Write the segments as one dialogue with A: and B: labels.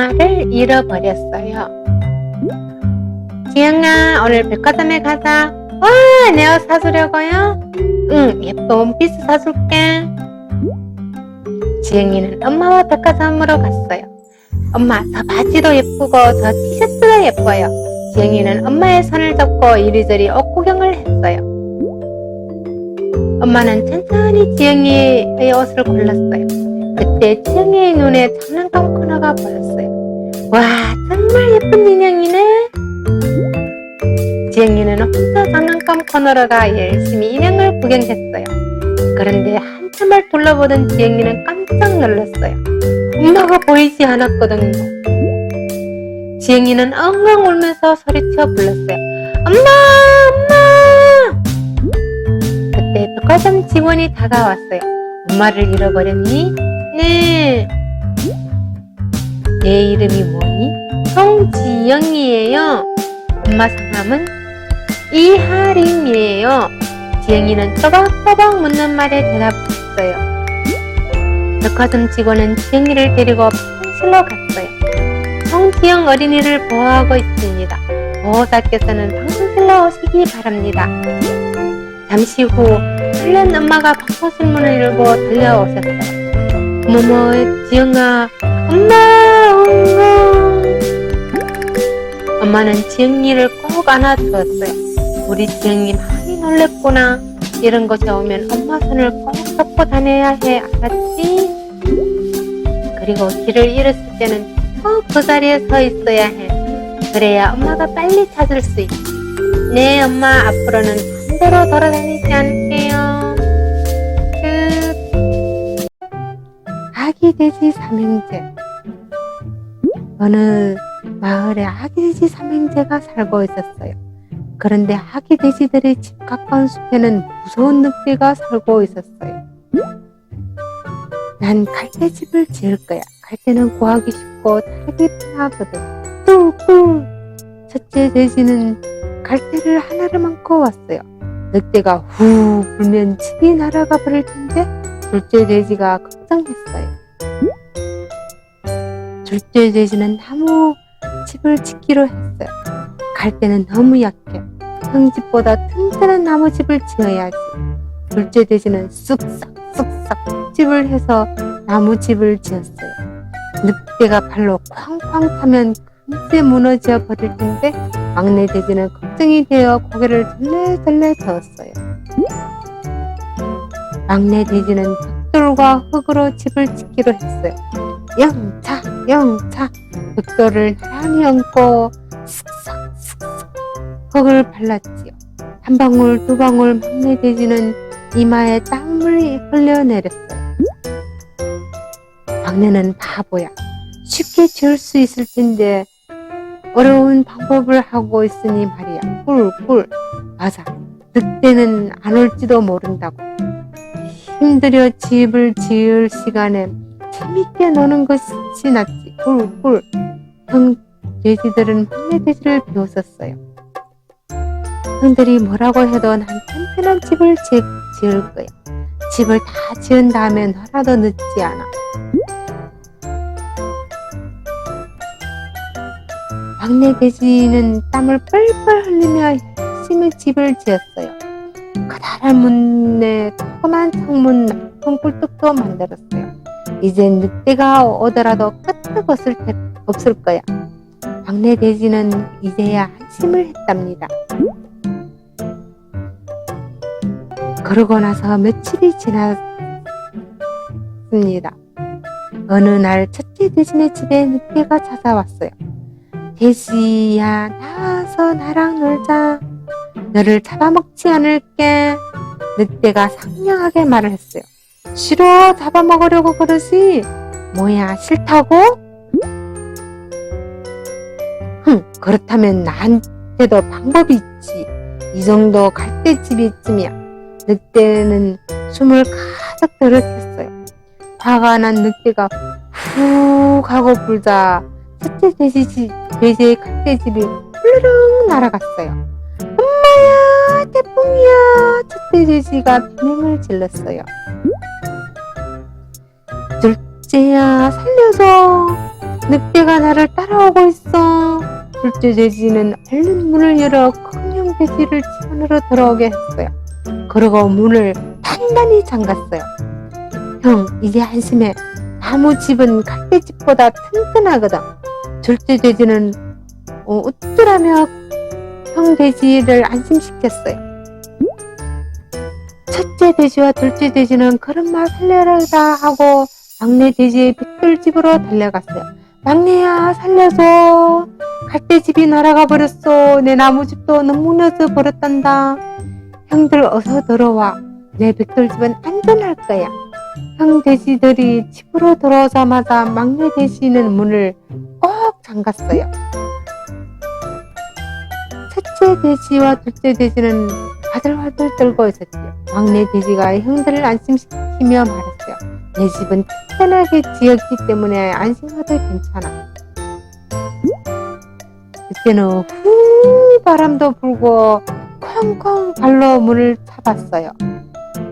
A: 엄마를 잃어버렸어요. 지영아, 오늘 백화점에 가자. 와, 내 옷 사주려고요? 응, 예쁜 원피스 사줄게. 지영이는 엄마와 백화점으로 갔어요. 엄마, 저 바지도 예쁘고 저 티셔츠도 예뻐요. 지영이는 엄마의 손을 잡고 이리저리 옷 구경을 했어요. 엄마는 천천히 지영이의 옷을 골랐어요. 그때 지영이의 눈에 장난감 코너가 보였어요. 와, 정말 예쁜 인형이네. 지영이는 혼자 장난감 코너로 가 열심히 인형을 구경했어요. 그런데 한참을 둘러보던 지영이는 깜짝 놀랐어요. 엄마가 보이지 않았거든요. 지영이는 엉엉 울면서 소리쳐 불렀어요. 엄마! 엄마! 그때 백화점 직원이 다가왔어요. 엄마를 잃어버렸니? 네. 내 이름이 뭐니? 송지영이에요. 엄마 성함은 이하림이에요. 지영이는 또박또박 묻는 말에 대답했어요. 백화점 직원은 지영이를 데리고 방실로 갔어요. 송지영 어린이를 보호하고 있습니다. 보호자께서는 방실로 오시기 바랍니다. 잠시 후 설렌 엄마가 방송실 문을 열고 달려오셨어요. 어머머, 지영아, 엄마. 엄마는 지영이를 꼭 안아주었어요. 우리 지영이 많이 놀랬구나. 이런 곳에 오면 엄마 손을 꼭 잡고 다녀야 해. 알았지? 그리고 길을 잃었을 때는 꼭 그 자리에 서 있어야 해. 그래야 엄마가 빨리 찾을 수 있지. 네, 엄마, 앞으로는 반대로 돌아다니지 않을게요. 끝. 아기 돼지 삼형제. 어느 마을에 아기 돼지 삼형제가 살고 있었어요. 그런데 아기 돼지들의 집 가까운 숲에는 무서운 늑대가 살고 있었어요. 난 갈대집을 지을 거야. 갈대는 구하기 쉽고 타기 편하거든. 꿀꿀. 첫째 돼지는 갈대를 하나를 안고 왔어요. 늑대가 후 불면 집이 날아가 버릴 텐데 둘째 돼지가 걱정했어요. 둘째 돼지는 나무 집을 짓기로 했어요. 갈대는 너무 약해. 형집보다 튼튼한 나무집을 지어야지. 둘째 돼지는 쑥싹 집을 해서 나무집을 지었어요. 늑대가 발로 쾅쾅 타면 금세 무너져 버릴 텐데 막내 돼지는 걱정이 되어 고개를 절레절레 저었어요. 막내 돼지는 벽돌과 흙으로 집을 짓기로 했어요. 영차 벽돌을 나란히 얹고 슥싹 흙을 발랐지요. 한 방울 두 방울 막내 돼지는 이마에 땀을 흘려내렸어요. 막내는 바보야. 쉽게 지을 수 있을 텐데 어려운 방법을 하고 있으니 말이야. 꿀꿀. 맞아. 늑대는 안 올지도 모른다고. 힘들여 집을 지을 시간에 재밌게 노는 것이 낫지. 꿀꿀. 형 돼지들은 막내 돼지를 비웃었어요. 형들이 뭐라고 해도 난 튼튼한 집을 지을 거야. 집을 다 지은 다음에 너라도 늦지 않아. 막내 돼지는 땀을 뻘뻘 흘리며 열심히 집을 지었어요. 커다란 문에 조그만 창문 꿀뚝도 만들었어요. 이제 늑대가 오더라도 끄떡 없을 거야. 막내 돼지는 이제야 안심을 했답니다. 그러고 나서 며칠이 지났습니다. 어느 날 첫째 돼지네 집에 늑대가 찾아왔어요. 돼지야, 나와서 나랑 놀자. 너를 잡아먹지 않을게. 늑대가 상냥하게 말을 했어요. 싫어, 잡아먹으려고 그러지. 뭐야, 싫다고? 그렇다면 나한테도 방법이 있지. 이 정도 갈대집이 있으면. 늑대는 숨을 가득 들이켰어요. 화가 난 늑대가 훅 하고 불자 첫째 돼지의 갈대집이 훌르릉 날아갔어요. 엄마야, 태풍이야. 첫째 돼지가 비명을 질렀어요. 둘째야, 살려줘. 늑대가 나를 따라오고 있어. 둘째 돼지는 얼른 문을 열어 큰 형 돼지를 집 안으로 들어오게 했어요. 그리고 문을 단단히 잠갔어요. 형, 이제 안심해. 나무집은 갈대집보다 튼튼하거든. 둘째 돼지는 우쭐하며 형 돼지를 안심시켰어요. 첫째 돼지와 둘째 돼지는 그런 말 살려라 하고 막내 돼지의 벽돌집으로 달려갔어요. 막내야, 살려줘. 갈대집이 날아가 버렸어. 내 나무집도 너무 무너져 버렸단다. 형들 어서 들어와. 내 벽돌집은 안전할 거야. 형 돼지들이 집으로 들어오자마자 막내 돼지는 문을 꼭 잠갔어요. 첫째 돼지와 둘째 돼지는 화들화들 떨고 있었죠. 막내 돼지가 형들을 안심시키며 말했어요. 내 집은 튼튼하게 지었기 때문에 안심하도 괜찮아. 그때는 후 바람도 불고 쾅쾅 발로 문을 차봤어요.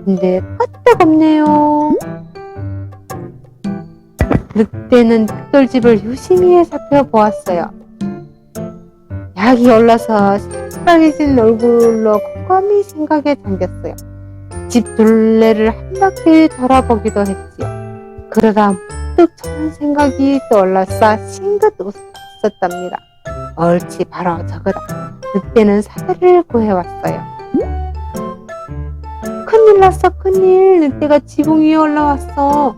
A: 근데 끄떡없네요. 늑대는 벽돌집을 유심히 살펴보았어요. 약이 올라서 새빨개진 얼굴로 곰곰이 생각에 잠겼어요. 집 둘레를 한 바퀴 돌아보기도 했지요. 그러다 문득 좋은 생각이 떠올라서 싱긋 웃었답니다. 옳지, 바로 저거다. 늑대는 사다리를 구해왔어요. 큰일 났어, 큰일. 늑대가 지붕 위에 올라왔어.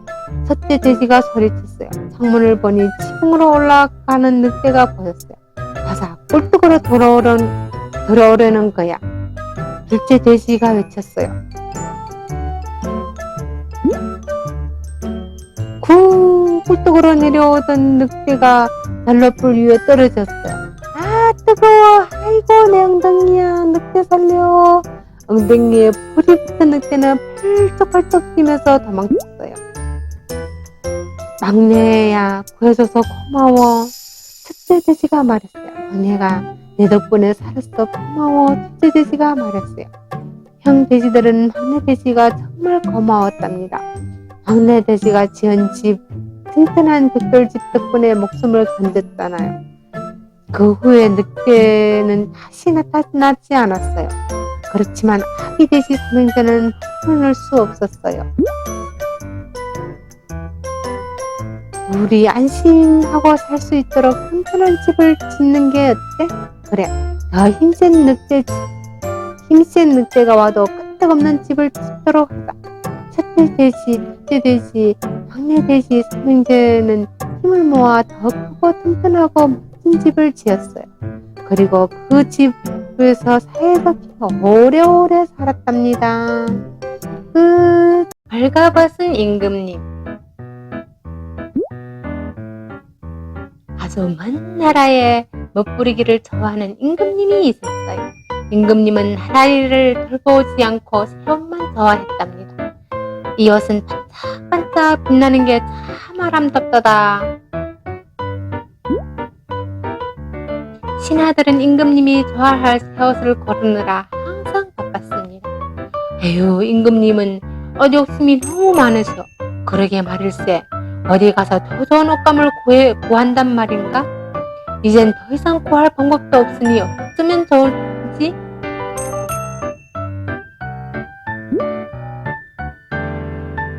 A: 첫째 돼지가 소리쳤어요. 창문을 보니 지붕으로 올라가는 늑대가 보였어요. 가자, 꿀뚝으로 들어오려는 거야. 둘째 돼지가 외쳤어요. 꿀뚝으로 내려오던 늑대가 난로불 위에 떨어졌어요. 아, 뜨거워. 아이고, 내 엉덩이야. 늑대 살려. 엉덩이에 불이 붙은 늑대는 펄쩍펄쩍 뛰면서 도망쳤어요. 막내야, 구해줘서 고마워. 첫째 돼지가 말했어요. 막내가 내 덕분에 살았어. 고마워. 둘째 돼지가 말했어요. 형 돼지들은 막내 돼지가 정말 고마웠답니다. 막내 돼지가 지은 집, 튼튼한 벽돌집 덕분에 목숨을 건졌잖아요. 그 후에 늑대는 다시 나타나지 않았어요. 그렇지만 아기 돼지 삼형제는 끊을 수 없었어요. 우리 안심하고 살 수 있도록 튼튼한 집을 짓는 게 어때? 그래, 더 힘센 늑대가 와도 끄떡없는 집을 짓도록 하자. 첫째 돼지, 둘째 돼지, 막내 돼지 삼형제는 힘을 모아 더 크고 튼튼하고 멋진 집을 지었어요. 그리고 그 집에서 사이좋게 오래오래 살았답니다. 끝. 벌거벗은 임금님. 아주 먼 나라에 멋부리기를 좋아하는 임금님이 있었어요. 임금님은 하라리를 돌보지 않고 새옷만 좋아했답니다. 이 옷은 반짝반짝 빛나는 게 참 아름답도다. 신하들은 임금님이 좋아할 새옷을 고르느라 항상 바빴습니다. 에휴, 임금님은 옷 욕심이 너무 많으셔. 그러게 말일세. 어디 가서 더 좋은 옷감을 구한단 말인가? 이젠 더 이상 구할 방법도 없으니 어쩌면 좋을지?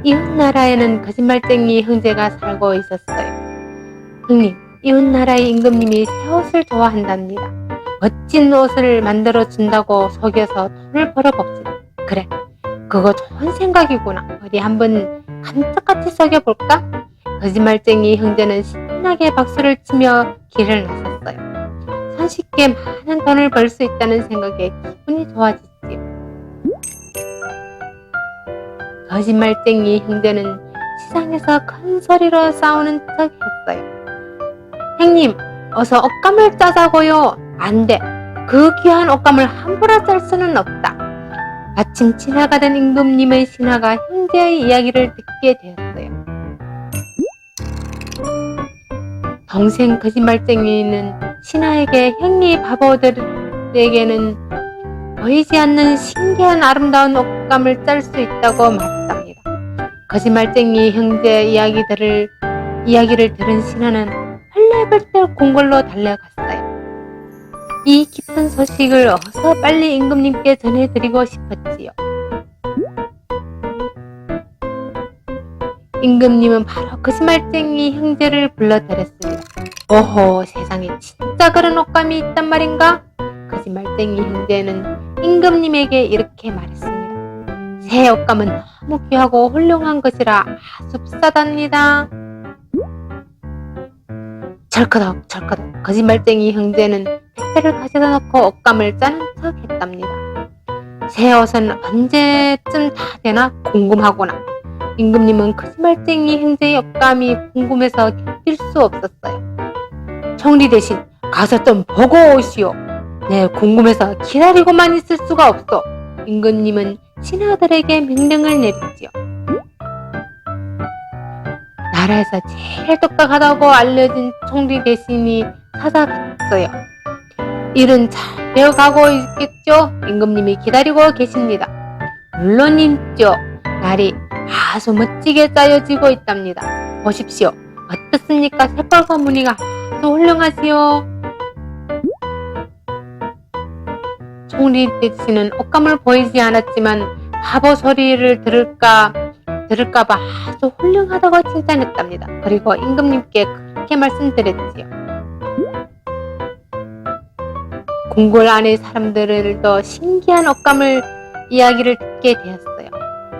A: 이웃나라에는 거짓말쟁이 형제가 살고 있었어요. 형님, 이웃나라의 임금님이 새 옷을 좋아한답니다. 멋진 옷을 만들어 준다고 속여서 돈을 벌어봅시다. 그래, 그거 좋은 생각이구나. 어디 한번 감쪽같이 속여볼까? 거짓말쟁이 형제는 신나게 박수를 치며 길을 나섰어요. 손쉽게 많은 돈을 벌 수 있다는 생각에 기분이 좋아지지요. 거짓말쟁이 형제는 시장에서 큰 소리로 싸우는 척 했어요. 형님, 어서 옷감을 짜자고요. 안 돼. 그 귀한 옷감을 함부로 짤 수는 없다. 마침 지나가던 임금님의 신하가 형제의 이야기를 듣게 되었어요. 동생 거짓말쟁이는 신하에게 형님 바보들에게는 보이지 않는 신기한 아름다운 옷감을 짤 수 있다고 말했답니다. 거짓말쟁이 형제 이야기를 들은 신하는 헐레벌떡 궁궐로 달려갔어요. 이 기쁜 소식을 어서 빨리 임금님께 전해드리고 싶었지요. 임금님은 바로 거짓말쟁이 형제를 불러들였습니다. 오호, 세상에 진짜 그런 옷감이 있단 말인가? 거짓말쟁이 형제는 임금님에게 이렇게 말했습니다. 새 옷감은 너무 귀하고 훌륭한 것이라 아주 비싸답니다. 철커덕 거짓말쟁이 형제는 택배를 가져다 놓고 옷감을 짜는 척 했답니다. 새 옷은 언제쯤 다 되나 궁금하구나. 임금님은 거짓말쟁이 형제의 옷감이 궁금해서 견딜 수 없었어요. 청리 대신 가서 좀 보고 오시오. 네, 궁금해서 기다리고만 있을 수가 없어. 임금님은 신하들에게 명령을 내렸지요. 나라에서 제일 똑똑하다고 알려진 총리 대신이 찾아갔어요. 일은 잘 되어가고 있겠죠? 임금님이 기다리고 계십니다. 물론이죠. 날이 아주 멋지게 짜여지고 있답니다. 보십시오. 어떻습니까? 새빨간 무늬가 아주 훌륭하지요. 총리 대신은 옷감을 보이지 않았지만 바보 소리를 들을까봐 아주 훌륭하다고 칭찬했답니다. 그리고 임금님께 그렇게 말씀드렸지요. 궁궐 안의 사람들도 신기한 옷감을 이야기를 듣게 되었어요.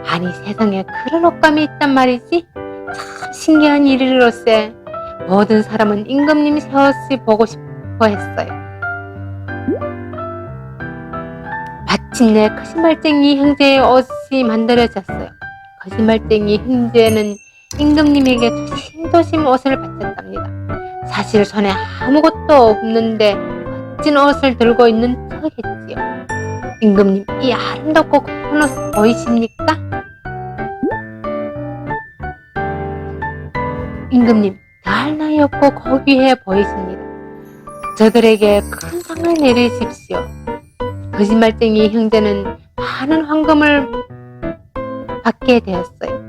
A: 아니, 세상에 그런 옷감이 있단 말이지? 참 신기한 일이로세. 모든 사람은 임금님 새 옷이 보고 싶어 했어요. 마침내 거짓말쟁이 형제의 옷이 만들어졌어요. 거짓말쟁이 형제는 임금님에게 조심조심 옷을 바쳤답니다. 사실 손에 아무것도 없는데 멋진 옷을 들고 있는 척했지요. 임금님, 이 아름답고 고운 옷 보이십니까? 임금님, 날 나이 없고 고귀해 보이십니다. 저들에게 큰 상을 내리십시오. 거짓말쟁이 형제는 많은 황금을 받게 되었어요.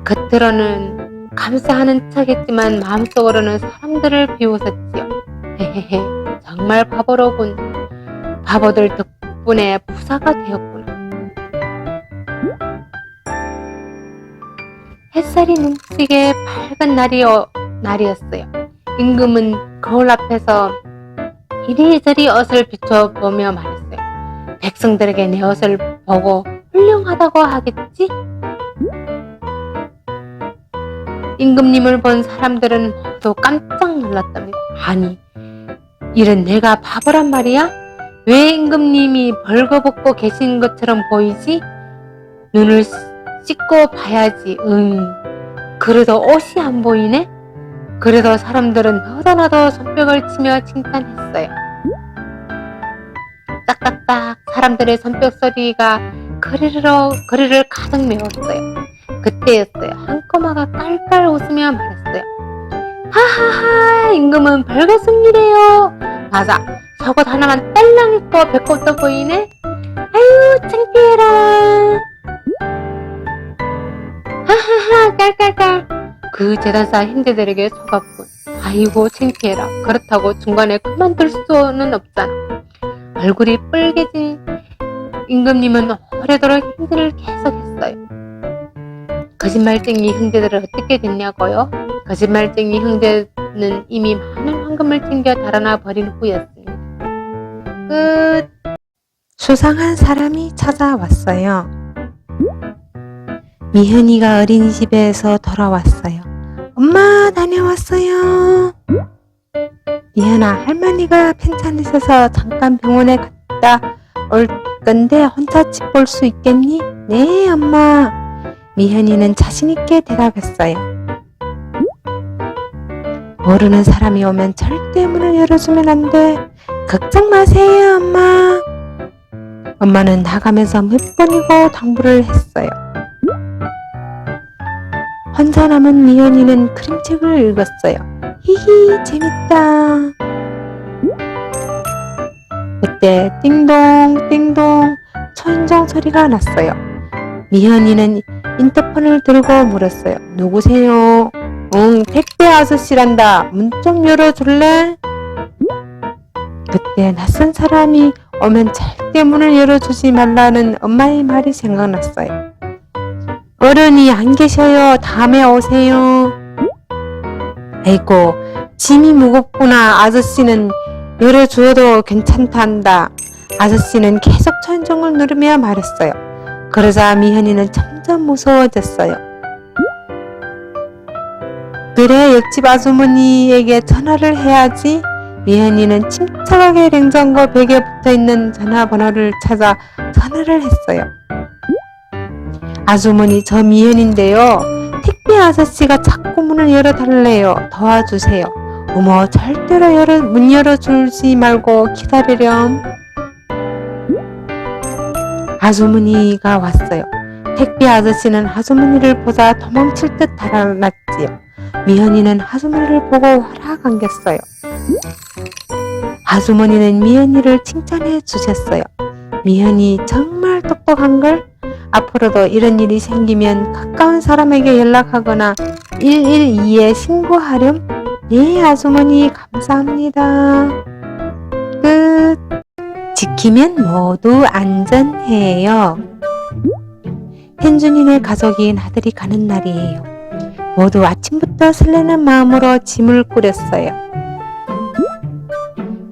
A: 겉으로는 감사하는 척했지만 마음속으로는 사람들을 비웃었지요. 헤헤헤, 정말 바보로군. 바보들 덕분에 부자가 되었구나. 햇살이 눈부시게 밝은 날이었어요. 임금은 거울 앞에서 이리저리 옷을 비춰보며 말했어요. 백성들에게 내 옷을 보고 훌륭하다고 하겠지? 임금님을 본 사람들은 모두 깜짝 놀랐답니다. 아니, 이런 내가 바보란 말이야? 왜 임금님이 벌거벗고 계신 것처럼 보이지? 눈을 씻고 봐야지. 그래도 옷이 안 보이네? 그래도 사람들은 너도나도 손뼉을 치며 칭찬했어요. 딱딱딱 사람들의 손뼉 소리가 거리를 가득 메웠어요. 그때였어요. 한 꼬마가 깔깔 웃으며 말했어요. 하하하, 임금은 벌거숭이래요. 맞아, 속옷 하나만 딸랑 입고 배꼽도 보이네. 아유, 창피해라. 하하하, 깔깔깔. 그 재단사 형제들에게 속았군. 아이고, 창피해라. 그렇다고 중간에 그만둘 수는 없잖아. 얼굴이 빨개진 임금님은 오래도록 힘들을 계속했어요. 거짓말쟁이 형제들은 어떻게 됐냐고요? 거짓말쟁이 형제는 이미 많은 황금을 챙겨 달아나 버린 후였습니다. 끝.
B: 수상한 사람이 찾아왔어요. 미현이가 어린이집에서 돌아왔어요. 엄마, 다녀왔어요. 미현아, 할머니가 편찮으셔서 잠깐 병원에 갔다 올 건데 혼자 집 볼 수 있겠니? 네, 엄마. 미현이는 자신있게 대답했어요. 모르는 사람이 오면 절대 문을 열어주면 안 돼. 걱정 마세요, 엄마. 엄마는 나가면서 몇 번이고 당부를 했어요. 혼자 남은 미연이는 그림책을 읽었어요. 히히, 재밌다. 그때 띵동 띵동 초인종 소리가 났어요. 미연이는 인터폰을 들고 물었어요. 누구세요? 응, 택배 아저씨란다. 문 좀 열어줄래? 그때 낯선 사람이 오면 절대 문을 열어주지 말라는 엄마의 말이 생각났어요. 어른이 안 계셔요. 다음에 오세요. 아이고, 짐이 무겁구나. 아저씨는 열어주어도 괜찮단다. 아저씨는 계속 천정을 누르며 말했어요. 그러자 미현이는 점점 무서워졌어요. 그래, 옆집 아주머니에게 전화를 해야지. 미현이는 침착하게 냉장고 벽에 붙어있는 전화번호를 찾아 전화를 했어요. 아주머니, 저 미현인데요. 택배 아저씨가 자꾸 문을 열어달래요. 도와주세요. 어머, 절대로 문 열어주지 말고 기다리렴. 아주머니가 왔어요. 택배 아저씨는 아주머니를 보자 도망칠 듯 달아났지요. 미현이는 아주머니를 보고 화락 안겼어요. 아주머니는 미현이를 칭찬해 주셨어요. 미현이 정말 똑똑한걸? 앞으로도 이런 일이 생기면 가까운 사람에게 연락하거나 112에 신고하렴. 네, 아주머니 감사합니다. 끝. 지키면 모두 안전해요. 현준이네 가족인 아들이 가는 날이에요. 모두 아침부터 설레는 마음으로 짐을 꾸렸어요.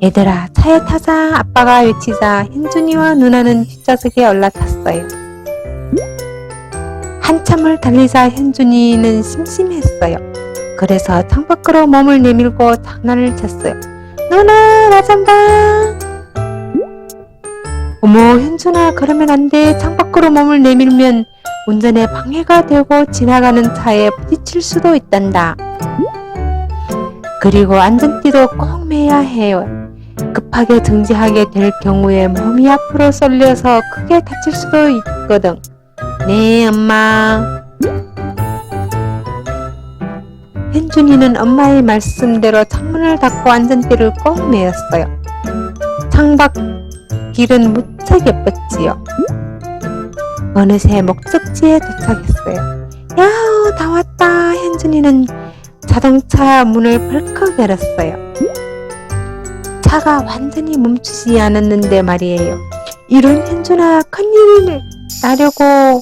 B: 얘들아, 차에 타자. 아빠가 외치자 현준이와 누나는 뒷좌석에 올라탔어요. 한참을 달리자 현준이는 심심했어요. 그래서 창밖으로 몸을 내밀고 장난을 쳤어요. 누나, 나 좀 봐. 어머, 현준아, 그러면 안 돼. 창밖으로 몸을 내밀면 운전에 방해가 되고 지나가는 차에 부딪힐 수도 있단다. 그리고 안전띠도 꼭 매야 해요. 급하게 정지하게 될 경우에 몸이 앞으로 쏠려서 크게 다칠 수도 있거든. 네, 엄마. 현준이는 엄마의 말씀대로 창문을 닫고 안전띠를 꼭 매었어요. 창밖 길은 무척 예뻤지요. 어느새 목적지에 도착했어요. 야호, 다 왔다. 현준이는 자동차 문을 벌컥 열었어요. 차가 완전히 멈추지 않았는데 말이에요. 이런 현준아, 큰일이 나려고.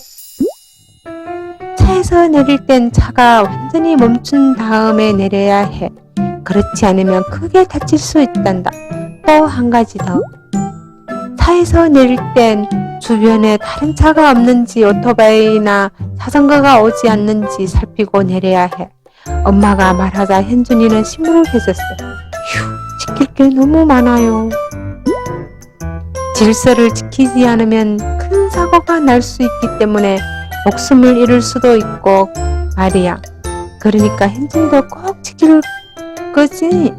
B: 차에서 내릴 땐 차가 완전히 멈춘 다음에 내려야 해. 그렇지 않으면 크게 다칠 수 있단다. 또 한 가지 더. 차에서 내릴 땐 주변에 다른 차가 없는지 오토바이나 자전거가 오지 않는지 살피고 내려야 해. 엄마가 말하자 현준이는 심호흡을 해줬어요. 휴, 지킬 게 너무 많아요. 질서를 지키지 않으면 큰 사고가 날 수 있기 때문에 목숨을 잃을 수도 있고 말이야. 그러니까 현준이도 꼭 지킬 거지?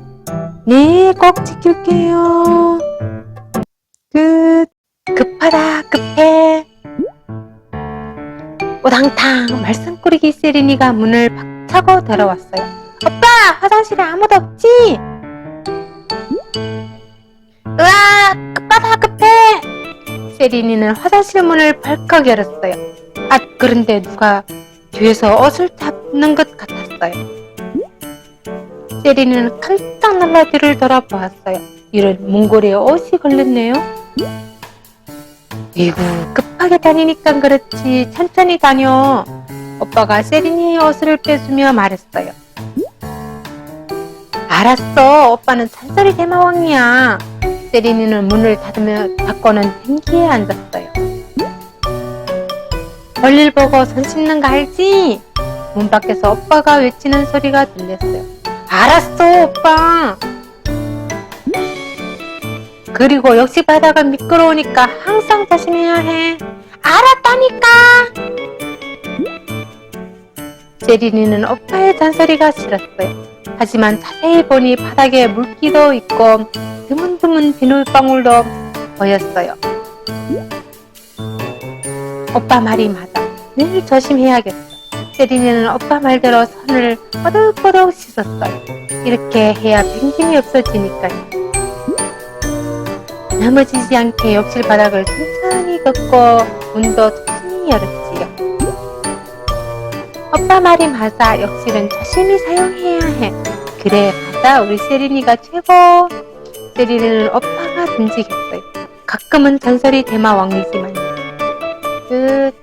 B: 네, 꼭 지킬게요. 끝. 급하다, 급해. 오당탕 말썽꾸러기 세린이가 문을 박차고 들어왔어요. 오빠, 화장실에 아무도 없지? 으아, 급하다, 급해. 세린이는 화장실 문을 벌컥 열었어요. 아, 그런데 누가 뒤에서 옷을 잡는 것 같았어요. 세린이는 깜짝 놀라 뒤를 돌아보았어요. 이런 문고리에 옷이 걸렸네요. 이구, 급하게 다니니까 그렇지 천천히 다녀. 오빠가 세린이의 옷을 빼주며 말했어요. 알았어, 오빠는 잔소리 대마왕이야. 세린이는 문을 닫고는 탱기에 앉았어요. 볼일 보고 손 씻는 거 알지? 문 밖에서 오빠가 외치는 소리가 들렸어요. 알았어, 오빠. 그리고 역시 바닥은 미끄러우니까 항상 조심해야 해. 알았다니까. 세린이는 오빠의 잔소리가 싫었어요. 하지만 자세히 보니 바닥에 물기도 있고 드문드문 비눗방울도 보였어요. 오빠 말이 맞아. 늘 조심해야겠어. 세린이는 오빠 말대로 손을 꼬득꼬득 씻었어요. 이렇게 해야 뱅김이 없어지니까요. 넘어지지 않게 욕실 바닥을 천천히 걷고 문도 천천히 열었지요. 오빠 말이 맞아. 역시는 조심히 사용해야 해. 그래, 맞아. 우리 세린이가 최고. 세린이는 오빠가 듬직했어요. 가끔은 전설이 대마왕이지만 끝.